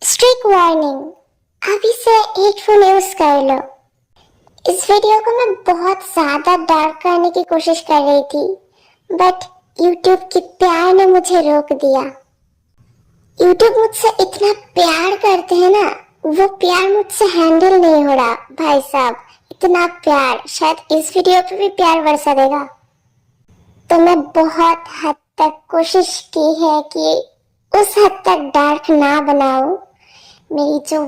Strict warning, अभी से headphone use कर लो। इस वीडियो को मैं बहुत ज्यादा डार्क करने की कोशिश कर रही थी, बट यूट्यूब के प्यार ने मुझे रोक दिया। यूट्यूब मुझसे इतना प्यार करते हैं ना, वो प्यार मुझसे हैंडल नहीं हो रहा भाई साहब। इतना प्यार, शायद इस वीडियो पे भी प्यार बरसा देगा। तो मैं बहुत हद तक कोशिश की है कि उस हद तक डार्क ना बनाऊं। मेरी जो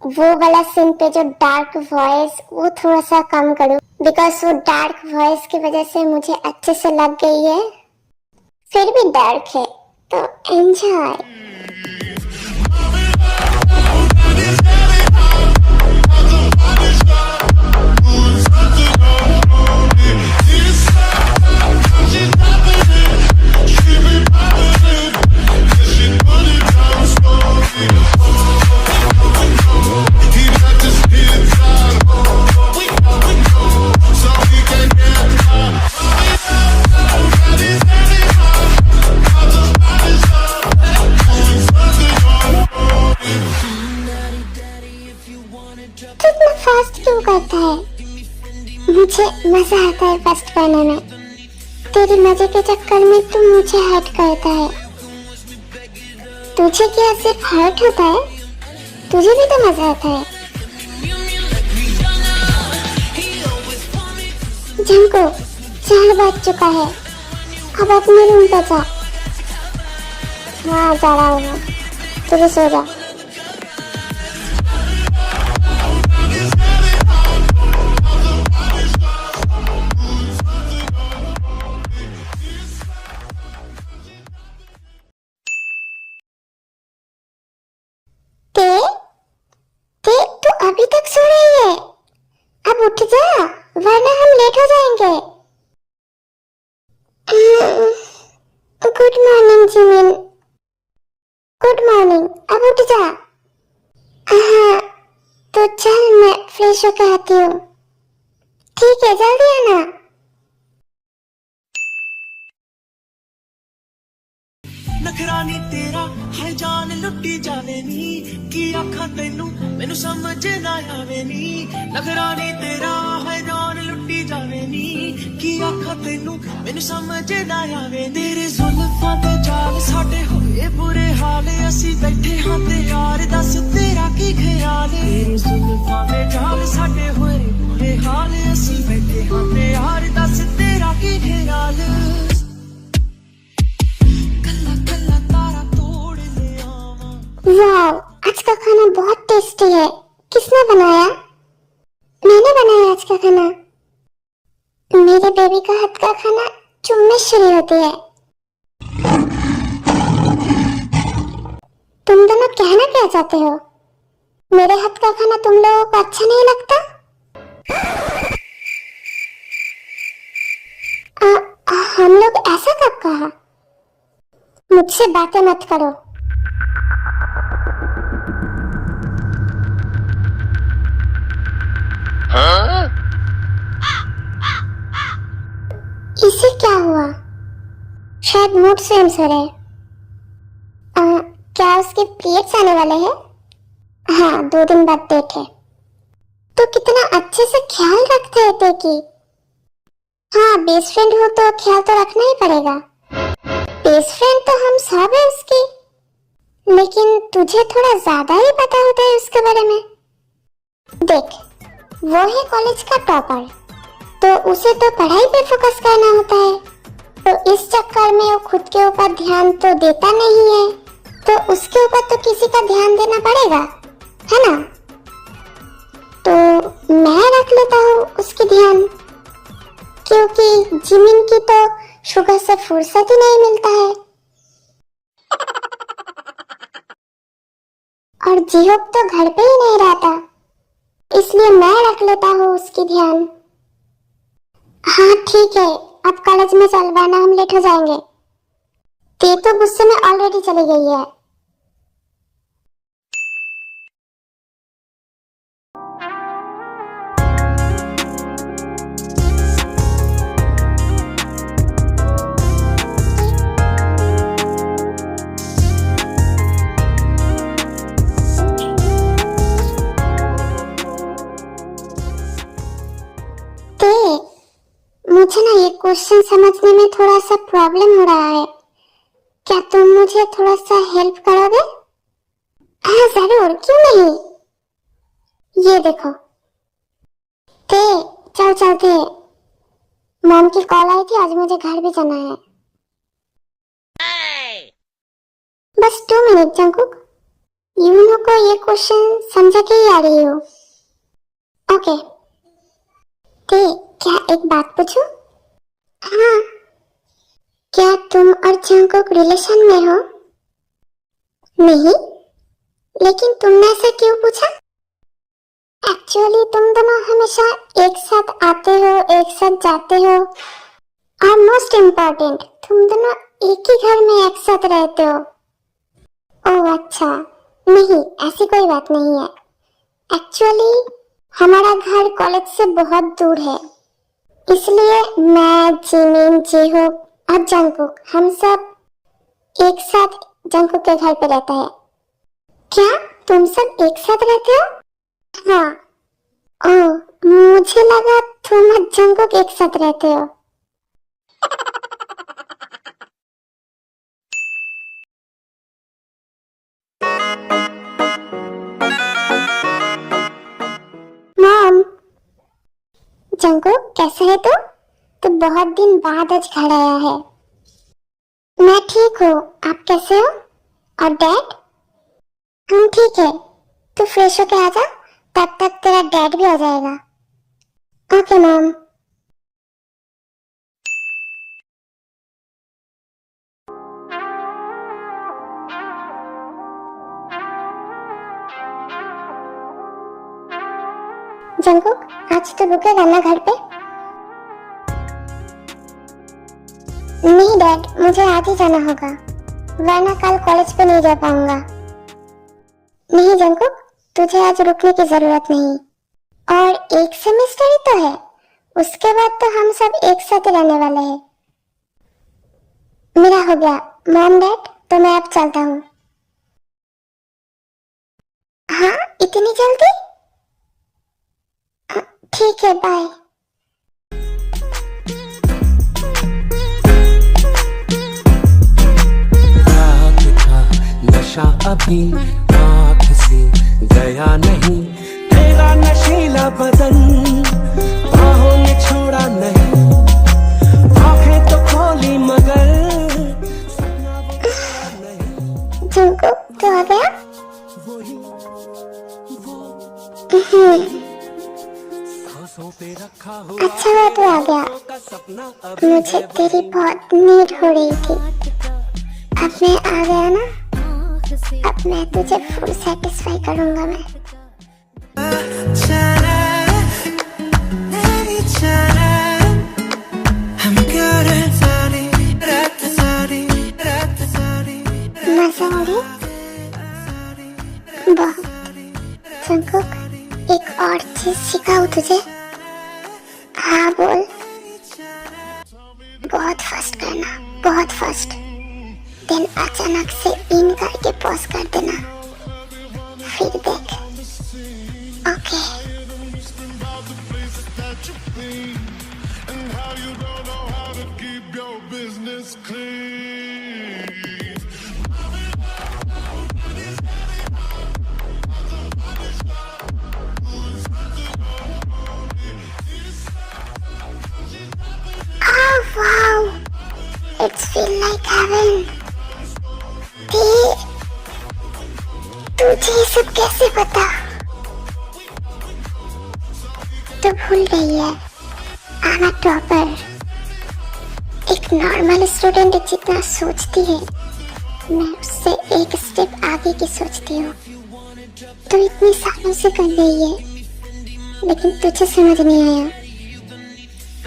वो वाला सीन पे जो डार्क वॉइस, वो थोड़ा सा कम करूं, बिकॉज वो डार्क वॉइस की वजह से मुझे अच्छे से लग गई है। फिर भी डार्क है तो एंजॉय। तो इतना फास्ट क्यों करता है? मुझे मजा आता है फास्ट करने में। तेरे मजे के चक्कर में तू मुझे हर्ट करता है। तुझे क्या सिर्फ हर्ट होता है? तुझे भी तो मजा आता है। जंको 4 बज चुका है, अब अपने रूम पे जा। हाँ जा रहा हूँ, तू भी सो जा। तू अभी तक सो रही है? अब उठ जा, वरना हम लेट हो जाएंगे। Good morning Jimin. Good morning, अब उठ जा। हाँ तो चल, मैं फ्रेश होकर आती हूँ। ठीक है, जल्दी आना। नखरानी तेरा है जान लुटी जावे नी, की आखा तेनू मैनू समझ ना आवे नी। नखरानी तेरा है जान लुटी जावे नी, की आखा तेनू मैनू समझ ना आवे। तेरे जुल्फां ते जाल साडे होए बुरे हाल, असी बैठे हां ते यार दस तेरा की ख्याल। तेरे जुल्फां ते जाल साडे होए बुरे हाल, असी बैठे हां ते यार दस तेरा की ख्याल। वाव, आज का खाना बहुत टेस्टी है। किसने बनाया? मैंने बनाया आज का खाना। मेरे बेबी का हाथ का खाना चुम्मे शुरू होती है। तुम दोनों कहना क्या चाहते हो? मेरे हाथ का खाना तुम लोगों को अच्छा नहीं लगता? हम लोग ऐसा कब कहा? मुझसे बातें मत करो। इसे क्या हुआ? शायद मूड स्विंग्स हो रहे। क्या उसके पीरियड्स आने वाले हैं? हाँ, 2 दिन बाद डेट है। तो कितना अच्छे से ख्याल रखते हैं तेकी। हाँ, बेस्ट फ्रेंड हो तो ख्याल तो रखना ही पड़ेगा। बेस्ट फ्रेंड तो हम सब है उसकी, लेकिन तुझे थोड़ा ज्यादा ही पता होता है उसके बारे में। देख, वो है कॉलेज का टॉपर, तो उसे तो पढ़ाई पे फोकस करना होता है। तो इस चक्कर में वो खुद के ऊपर ध्यान तो देता नहीं है, तो उसके ऊपर तो किसी का ध्यान देना पड़ेगा, है ना? तो मैं रख लेता हूँ उसकी ध्यान, क्योंकि जिमिन की तो शुगर से फुर्सत ही नहीं मिलता है, और जिहोक तो घर पे ही नहीं रहता, इसलिए मैं रख लेता हूँ उसकी ध्यान। हाँ ठीक है, अब कॉलेज में चल, वरना हम लेट हो जाएंगे। ते तो गुस्से में ऑलरेडी चली गई है। मुझे ना ये क्वेश्चन समझने में थोड़ा सा प्रॉब्लम हो रहा है। क्या तुम मुझे थोड़ा सा हेल्प करोगे? हाँ जरूर, क्यों नहीं। ये देखो ते, चल चलते। मॉम की कॉल आई थी, आज मुझे घर भी जाना है। बस 2 मिनट जंकुक। यूनो को ये क्वेश्चन समझा के ही आ रही हो। ओके ते, क्या एक बात पूछूं? हाँ, क्या तुम और जंकुक रिलेशन में हो? नहीं, लेकिन तुमने ऐसा क्यों पूछा? एक्चुअली तुम दोनों हमेशा एक साथ आते हो, एक साथ जाते हो, और मोस्ट इम्पोर्टेंट तुम दोनों एक ही घर में एक साथ रहते हो। ओह अच्छा, नहीं ऐसी कोई बात नहीं है। एक्चुअली हमारा घर कॉलेज से बहुत दूर है, इसलिए मैं, जिमिन, जीहोक और जंकुक हम सब एक साथ जंकुक के घर पे रहते हैं। क्या तुम सब एक साथ रहते हो? हाँ। ओह, मुझे लगा तुम और जंकुक एक साथ रहते हो। मॉम, जंकुक कैसे है तू? तो बहुत दिन बाद आज घर आया है। मैं ठीक हूँ, आप कैसे हो? और डैड? हम ठीक है। तू फ्रेश होके आ जा, तब तक तेरा डैड भी आ जाएगा। Okay mom. जंकुक आज तो रुकेगा ना घर पे? नहीं डैड, मुझे आज ही जाना होगा, वरना कल कॉलेज पे नहीं जा पाऊंगा। नहीं जंकुक, तुझे आज रुकने की जरूरत नहीं, और एक सेमेस्टर ही तो है, उसके बाद तो हम सब एक साथ ही रहने वाले हैं। मेरा हो गया मॉम डैड, तो मैं अब चलता हूँ। हाँ इतनी जल्दी? ठीक है, बाय। नशा अभी आँख से गया नहीं, तेरा नशीला बदन बाहों ने छोड़ा नहीं, आँखें तो खोली मगर सपना वो नहीं। जंकुक तो आ गया? वही सांसों पे रखा हुआ अच्छा हुआ तू आ गया, का सपना मुझे तेरी बहुत नीड हो रही थी। अब मैं आ गया ना, अब मैं तुझे फुल सेटिस्फाई करूंगा मैं। मजा आ गया बहुत। जंकुक एक और चीज सिखाऊं तुझे? हाँ बोल। बहुत फास्ट करना, बहुत फास्ट, देन अचानक से इन करके पॉज कर देना, फिर देख। Okay wow, it's feel like heaven. तुझे ये सब कैसे पता? तो भूल गई है, आई एम अ टॉपर। एक नॉर्मल स्टूडेंट जितना सोचती है, मैं उससे एक स्टेप आगे की सोचती हूँ। तो इतने सालों से कर रही है, लेकिन तुझे समझ नहीं आया।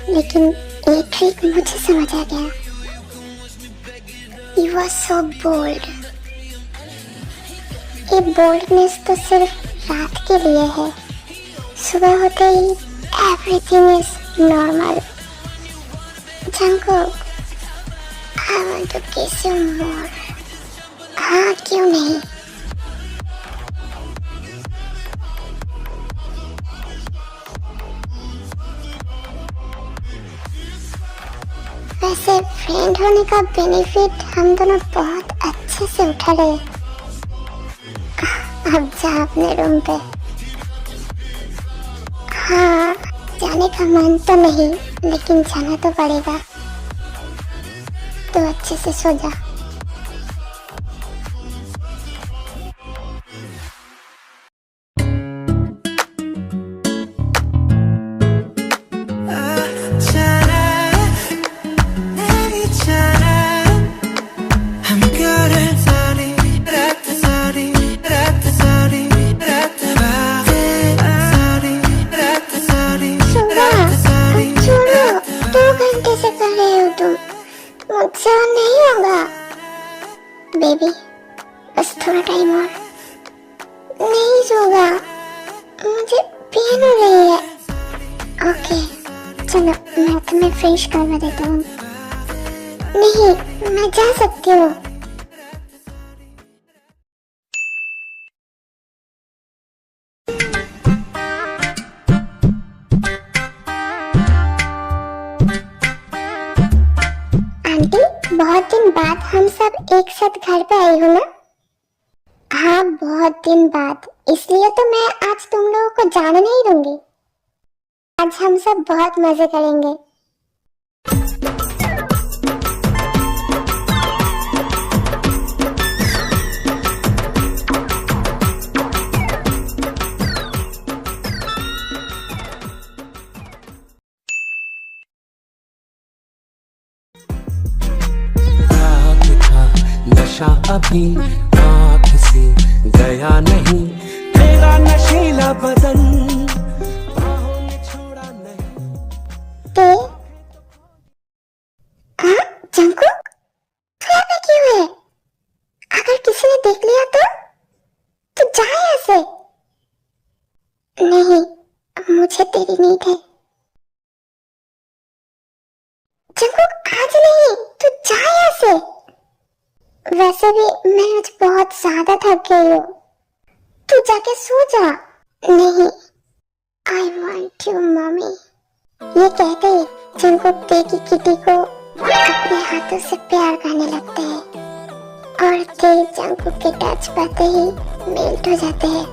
लेकिन एक ट्रिक मुझे समझ आ गया। You are so bold. ये बोल्डनेस तो सिर्फ रात के लिए है, सुबह होते ही everything is normal. Jungkook, I want to kiss you more. हाँ क्यों नहीं? वैसे फ्रेंड होने का बेनिफिट हम दोनों बहुत अच्छे से उठा रहे। अब जा अपने रूम पे। हाँ, जाने का मन तो नहीं, लेकिन जाना तो पड़ेगा। तो अच्छे से सो जा। मुझसे और नहीं होगा बेबी, बस थोड़ा टाइम और। नहीं सोगा, मुझे पेन हो रही है। ओके चलो, मैं तुम्हें फ्रेश करवा देता हूँ। नहीं, मैं जा सकती हूँ। आंटी, बहुत दिन बाद हम सब एक साथ घर पे आई हो ना? हाँ, बहुत दिन बाद, इसलिए तो मैं आज तुम लोगों को जाने नहीं दूंगी। आज हम सब बहुत मजे करेंगे। नशा अभी आँख से गया नहीं, तेरा नशीला बदन बाहों ने छोड़ा नहीं। जंकुक, तू यहाँ पे क्यों है? अगर किसी ने देख लिया तो जा यहाँ से। नहीं, मुझे तेरी नीड है। जंकुक, आज नहीं, तू जा यहाँ से। वैसे भी मैं आज बहुत ज्यादा थक गई हूँ, तू जाके सो जा। नहीं, आई वॉन्ट यू मम्मी। ये कहते ही जंकुक ते की किटी को अपने हाथों से प्यार करने लगते हैं और ते जंकुक के टच पाते ही मेल्ट हो जाते हैं।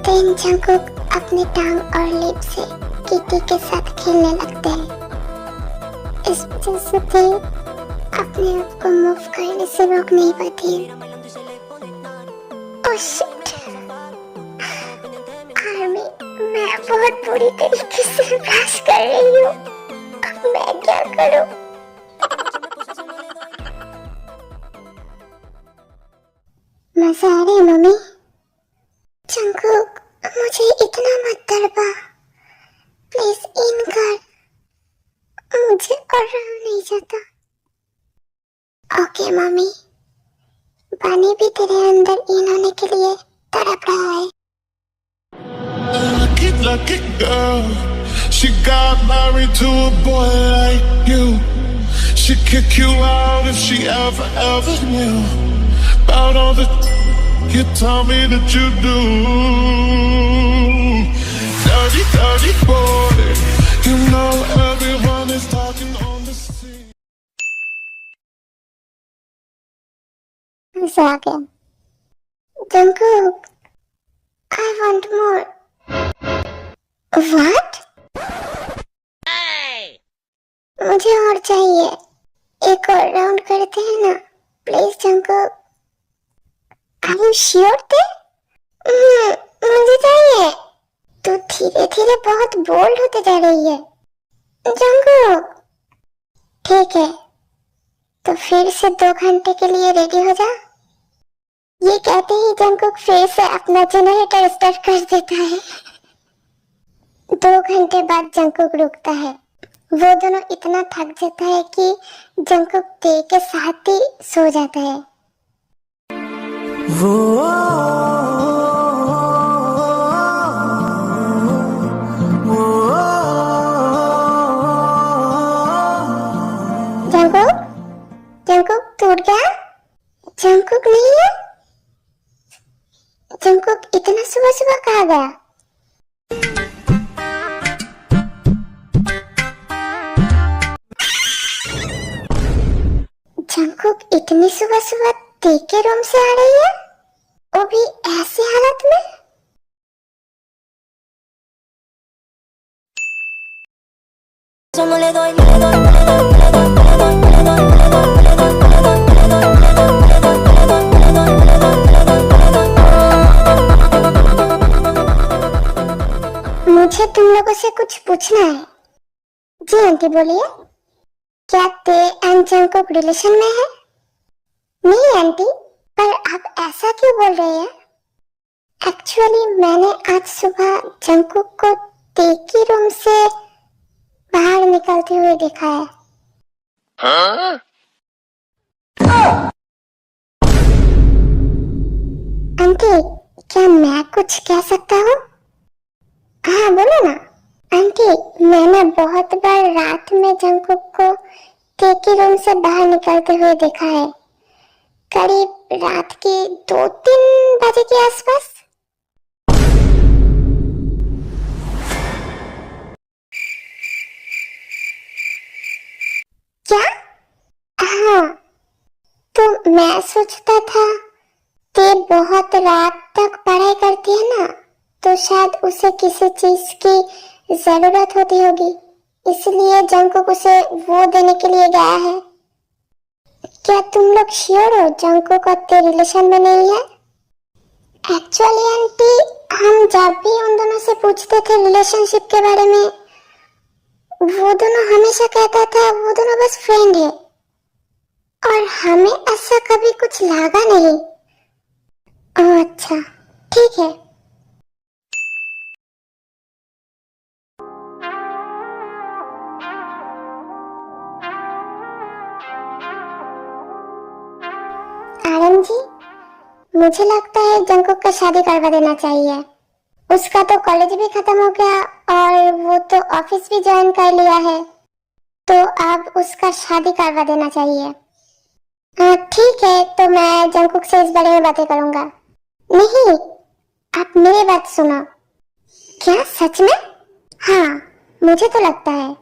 देन जंकुक अपनी टांग और लिप से किटी के साथ खेलने लगते हैं। इस वजह से ते अपने आप को मूव करने से रोक नहीं पाती। ओह शिट, आर्मी, मैं बहुत बुरी तरीके से ब्रश कर रही हूँ। अब मैं क्या करूँ? मजा आ रही है मम्मी? जंकुक, मुझे इतना मत तड़पा, प्लीज इन कर, मुझे और रहा नहीं जाता। ओके मम्मी, पानी भी तेरे अंदर इन होने के लिए तड़प रहा है। Lucky girl, she got married to a boy like you. She'd kick you out if she ever knew about all the you tell me that you do. Dirty, dirty boy, you know everyone is talking on the scene. मजा आ गया। Jungkook, I want more. What? मुझे और चाहिए। एक और round करते हैं ना, please Jungkook. Are you sure थे? मुझे चाहिए। तू धीरे धीरे बहुत बोल्ड होते जा रही है जंकुक। ठीक है, तो फिर से 2 घंटे के लिए रेडी हो जा। ये कहते ही जंकुक फिर से अपना जनरेटर स्टार्ट कर देता है। 2 घंटे बाद जंकुक रुकता है। वो दोनों इतना थक जाता है कि जंकुक ते के साथ ही सो जाता है। जंकुक, जंकुक टूट गया? जंकुक नहीं है? जंकुक इतना सुबह सुबह कहाँ गया? जंगकुक इतनी सुबह सुबह देख के रूम से आ रही है, वो भी ऐसी हालत में। मुझे तुम लोगों से कुछ पूछना है। जी आंटी बोलिए। क्या ते एंड जंगकुक रिलेशन में है? नहीं आंटी, पर आप ऐसा क्यों बोल रहे हैं? एक्चुअली मैंने आज सुबह जंगकुक को ते की रूम से बाहर निकलते हुए देखा है। आंटी, क्या मैं कुछ कह सकता हूँ? हाँ बोलो ना। आंटी, मैंने बहुत बार रात में जंगकुक को ते की रूम से बाहर निकलते हुए देखा है, करीब रात के 2-3 बजे के आसपास। क्या? हाँ, तो मैं सोचता था ते बहुत रात तक पढ़ाई करती है ना, तो शायद उसे किसी चीज की जरूरत होती होगी, इसलिए जंगकुक उसे वो देने के लिए गया है। क्या तुम लोग श्योर हो जंगकुक और ते रिलेशन में नहीं है? एक्चुअली आंटी, हम जब भी उन दोनों से पूछते थे रिलेशनशिप के बारे में, वो दोनों हमेशा कहता था वो दोनों बस फ्रेंड है, और हमें ऐसा कभी कुछ लगा नहीं। ओह अच्छा, ठीक है। आरएम जी, मुझे लगता है जंगकुक का शादी करवा देना चाहिए। उसका तो कॉलेज भी खत्म हो गया और वो तो ऑफिस भी ज्वाइन कर लिया है, तो अब उसका शादी करवा देना चाहिए। ठीक है, तो मैं जंगकुक से इस बारे में बातें करूंगा। नहीं, आप मेरी बात सुनो। क्या सच में? हाँ, मुझे तो लगता है।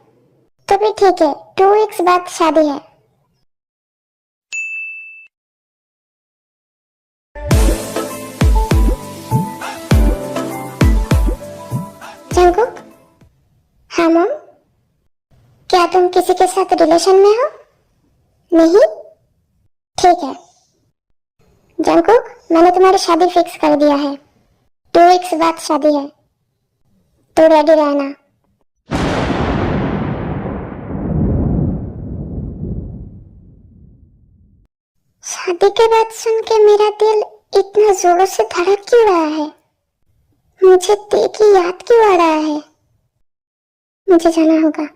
तो भी ठीक है, 2 वीक्स बाद शादी है। जंगकुक? हाँ मॉम, क्या तुम किसी के साथ रिलेशन में हो? नहीं? ठीक है जंगकुक, मैंने तुम्हारी शादी फिक्स कर दिया है। 2 वीक्स बाद शादी है, तो रेडी रहना। शादी के बाद सुन के मेरा दिल इतना जोरों से धड़क क्यों रहा है? मुझे ते की याद क्यों आ रहा है? मुझे जाना होगा।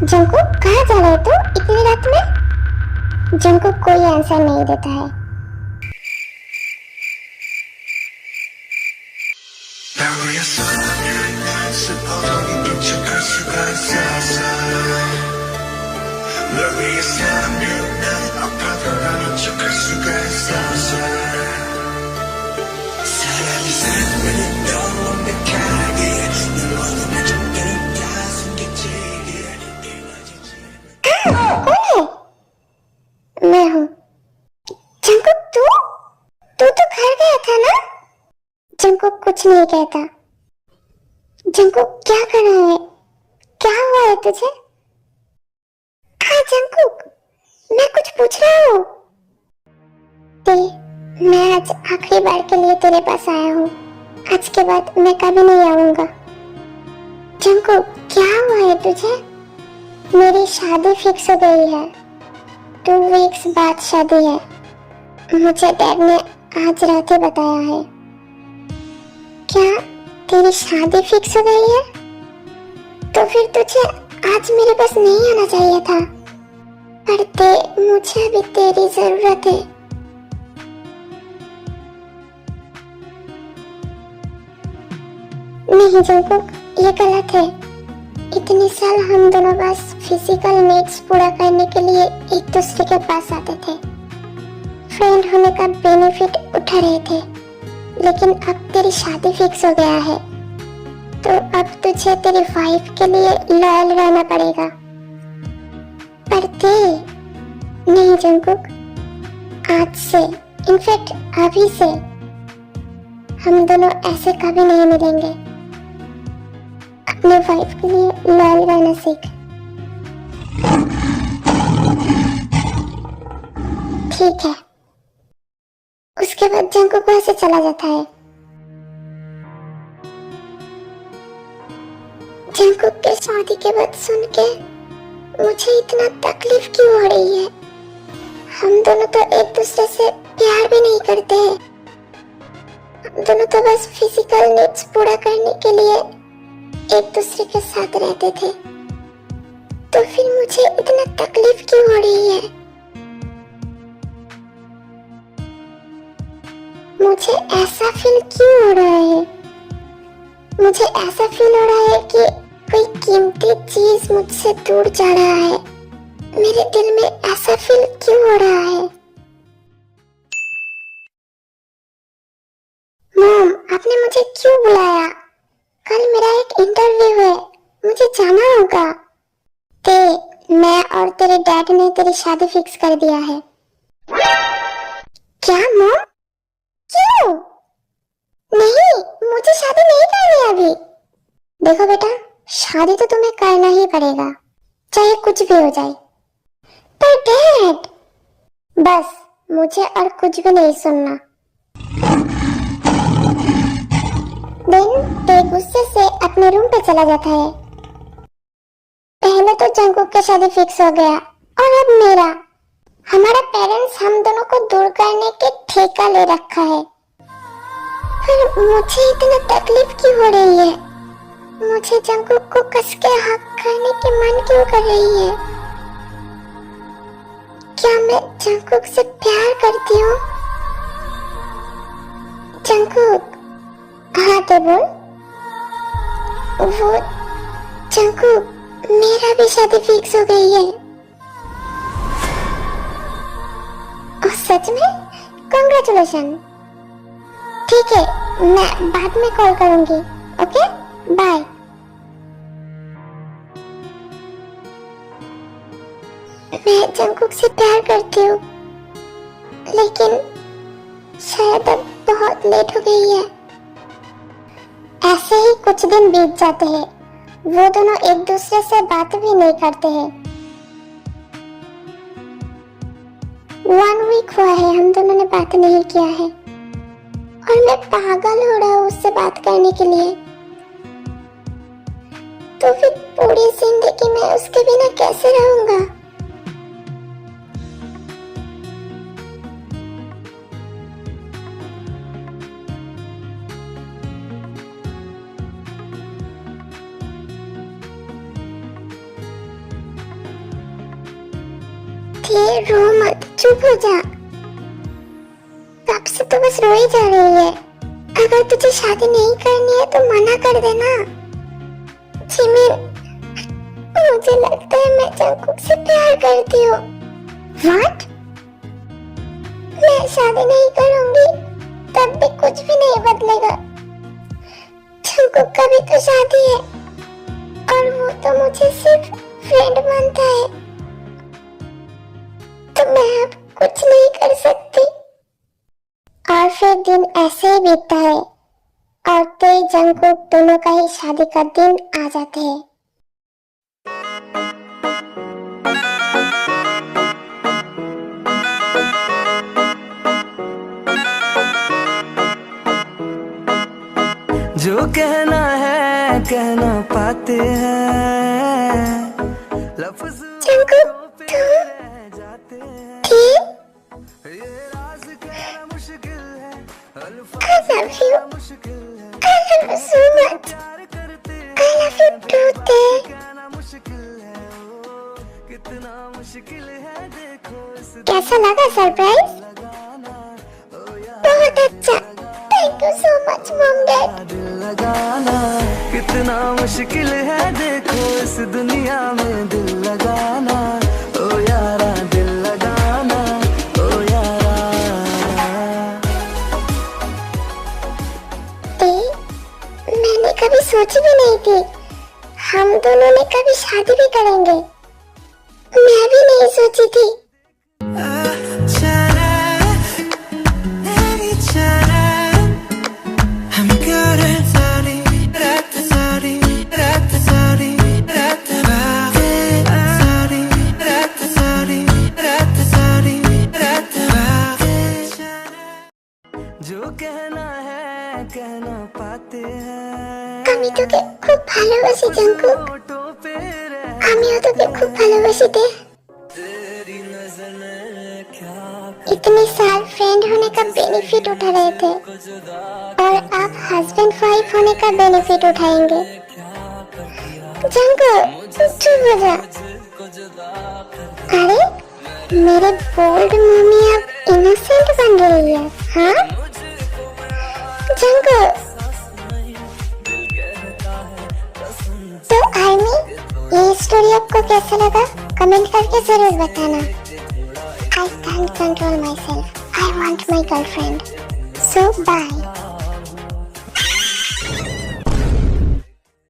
जंगकुक, कहाँ जा रहे हो इतनी रात में? जंगकुक कोई आंसर नहीं देता है। मैं हूँ। जंगकुक, तू तो घर गया था ना? जंगकुक कुछ नहीं कहता। जंगकुक क्या कर रहा है? क्या हुआ है तुझे? हाँ जंगकुक, मैं कुछ पूछ रहा हूँ। मैं आज आखिरी बार के लिए तेरे पास आया हूँ। आज के बाद मैं कभी नहीं आऊंगा। जंगकुक, क्या हुआ है तुझे? मेरी शादी फिक्स हो गई है। 2 वीक्स बाद शादी है। मुझे डैड ने आज रात ही बताया है। क्या तेरी शादी फिक्स हो गई है? तो फिर तुझे आज मेरे पास नहीं आना चाहिए था। पर मुझे अभी तेरी जरूरत है। नहीं जंगकुक, ये गलत है। इतने साल हम दोनों बस फिजिकल नीड्स पूरा करने के लिए एक दूसरे के पास आते थे, फ्रेंड होने का बेनिफिट उठा रहे थे। लेकिन अब तेरी शादी फिक्स हो गया है, तो अब तुझे तेरी वाइफ के लिए लॉयल रहना पड़ेगा। पर थे नहीं जंगकुक, आज से इनफैक्ट अभी से हम दोनों ऐसे कभी नहीं मिलेंगे। अपने वाइफ के लिए लॉयल रहना सीख। ठीक है। उसके बाद जंगकुक वहां से चला जाता है। जंगकुक के शादी के बाद सुन के मुझे इतना तकलीफ क्यों हो रही है। हम दोनों तो एक दूसरे से प्यार भी नहीं करते हैं। हम दोनों तो बस फिजिकल नीड्स पूरा करने के लिए एक दूसरे के साथ रहते थे। तो फिर मुझे इतना तकलीफ क्यों हो रही है। मुझे ऐसा फील क्यों हो रहा है। मुझे ऐसा फील हो रहा है कि कोई कीमती चीज मुझसे दूर जा रहा है। मेरे दिल में ऐसा फील क्यों हो रहा है। मॉम, आपने मुझे क्यों बुलाया। कल मेरा एक इंटरव्यू है, मुझे जाना होगा। मैं और तेरे डैड ने तेरी शादी फिक्स कर दिया है। क्या मॉम? क्यों? नहीं, मुझे शादी नहीं करनी अभी। देखो बेटा, शादी तो तुम्हें करना ही पड़ेगा, चाहे कुछ भी हो जाए। पर डैड, बस मुझे और कुछ भी नहीं सुनना। दिन ते गुस्से से अपने रूम पे चला जाता है। पहले तो जंगकुक की शादी फिक्स हो गया और अब मेरा। हमारा पेरेंट्स हम दोनों को दूर करने के ठेका ले रखा है। पर मुझे इतना तकलीफ क्यों हो रही है। मुझे जंगकुक को कस के हक करने की मन क्यों कर रही है। क्या मैं जंगकुक से प्यार करती हूँ। जंगकुक, हाँ तो बोल। वो जंगकुक, मेरा भी शादी फिक्स हो गई है। और सच में? कांग्रेचुलेशन। ठीक है, मैं बाद में कॉल करूंगी। Okay, bye. मैं जंगकुक से प्यार करती हूँ, लेकिन शायद अब बहुत लेट हो गई है। ऐसे ही कुछ दिन बीत जाते हैं। वो दोनों एक दूसरे से बात भी नहीं करते हैं। 1 वीक हुआ है हम दोनों ने बात नहीं किया है और मैं पागल हो रहा हूँ उससे बात करने के लिए। तो फिर पूरी जिंदगी में उसके बिना कैसे रहूंगा। रो मत, चुप हो जा। कब से तो बस रो ही जा रही है। अगर तुझे शादी नहीं करनी है तो मना कर देना। जिमिन, मुझे लगता है मैं जंगकुक से प्यार करती हूँ। व्हाट? मैं शादी नहीं करूंगी तब भी कुछ भी नहीं बदलेगा। जंगकुक का भी तो शादी है और वो तो मुझे सिर्फ फ्रेंड मानता है। तो मैं अब कुछ नहीं कर सकती। और फिर दिन ऐसे ही बीतता है और तेज जंगकुक दोनों का ही शादी का दिन आ जाते हैं। जो कहना है कहना पाते हैं, लफ्ज़ Jungkook, I love you. I love you so much. I love you too, Te. कैसा लगा सरप्राइज? बहुत अच्छा। Thank you so much mom dad. कितना मुश्किल है देखो इस दुनिया में दिल लगाना। ओ यारा दिल लगाना, ओ यारा। मैंने कभी सोची भी नहीं थी हम दोनों ने कभी शादी भी करेंगे। मैं भी नहीं सोची थी। जो कहना है कहना पाते हैं আমি তোকে খুব ভালোবাসি জাঙ্কুক। होठों पे रह আমিও তোকে খুব ভালোবাসি দে। तेरी नजर ने क्या इतने साल फ्रेंड होने का बेनिफिट उठा रहे थे और अब हस्बैंड वाइफ होने का बेनिफिट उठाएंगे। जंकुक चुप हो जा। अरे मेरे बोल्ड मम्मी अब इनोसेंट बन रही है। हाँ जंकुक। तो आर्मी ये स्टोरी आपको कैसा लगा कमेंट करके जरूर बताना। I can't control myself. I want my girlfriend. So bye.